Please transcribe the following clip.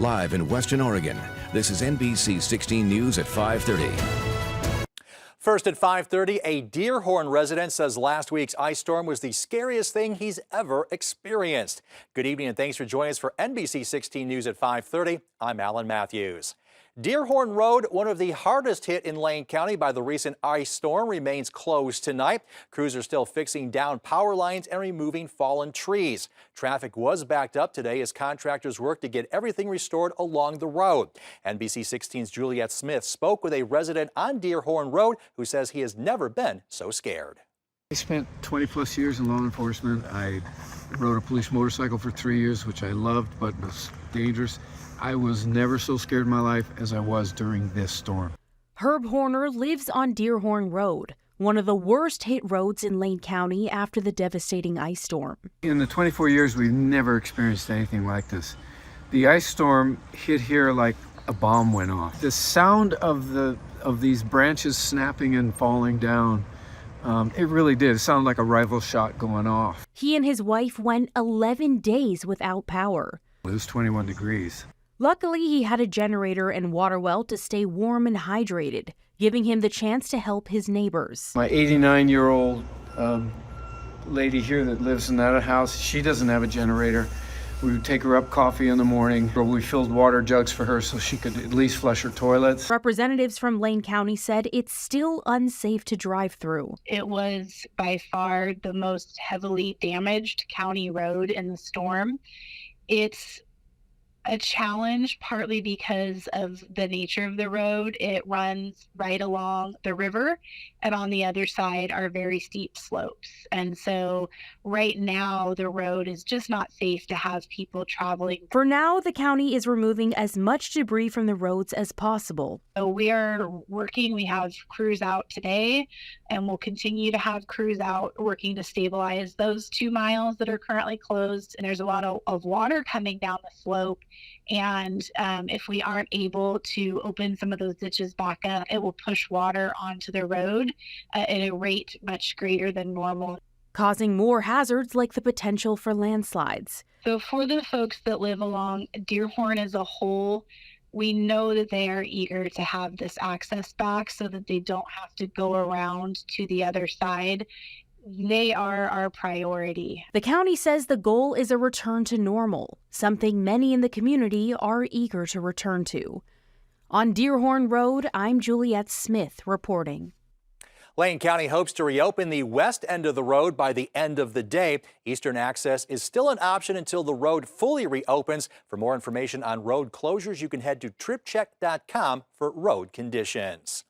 Live in Western Oregon, this is NBC 16 News at 5:30. First at 5:30, a Deerhorn resident says last week's ice storm was the scariest thing he's ever experienced. Good evening and thanks for joining us for NBC 16 News at 5:30. I'm Alan Matthews. Deerhorn Road, one of the hardest hit in Lane County by the recent ice storm, remains closed tonight. Crews are still fixing down power lines and removing fallen trees. Traffic was backed up today as contractors work to get everything restored along the road. NBC 16's Juliette Smith spoke with a resident on Deerhorn Road who says he has never been so scared. I spent 20 plus years in law enforcement. I rode a police motorcycle for 3 years, which I loved, but was dangerous. I was never so scared in my life as I was during this storm. Herb Horner lives on Deerhorn Road, one of the worst hit roads in Lane County after the devastating ice storm. In the 24 years, we've never experienced anything like this. The ice storm hit here like a bomb went off. The sound of these branches snapping and falling down, it really did. It sounded like a rifle shot going off. He and his wife went 11 days without power. It was 21 degrees. Luckily, he had a generator and water well to stay warm and hydrated, giving him the chance to help his neighbors. My 89-year-old lady here that lives in that house, she doesn't have a generator. We would take her up coffee in the morning, or we filled water jugs for her so she could at least flush her toilets. Representatives from Lane County said it's still unsafe to drive through. It was by far the most heavily damaged county road in the storm. It's a challenge partly because of the nature of the road. It runs right along the river, and on the other side are very steep slopes. And so right now the road is just not safe to have people traveling. For now, the county is removing as much debris from the roads as possible. So we are working. We have crews out today, and we'll continue to have crews out working to stabilize those 2 miles that are currently closed. And there's a lot of water coming down the slope. And if we aren't able to open some of those ditches back up, it will push water onto the road at a rate much greater than normal, causing more hazards like the potential for landslides. So for the folks that live along Deerhorn as a whole, we know that they are eager to have this access back so that they don't have to go around to the other side. They are our priority. The county says the goal is a return to normal, something many in the community are eager to return to. On Deerhorn Road, I'm Juliette Smith reporting. Lane County hopes to reopen the west end of the road by the end of the day. Eastern access is still an option until the road fully reopens. For more information on road closures, you can head to tripcheck.com for road conditions.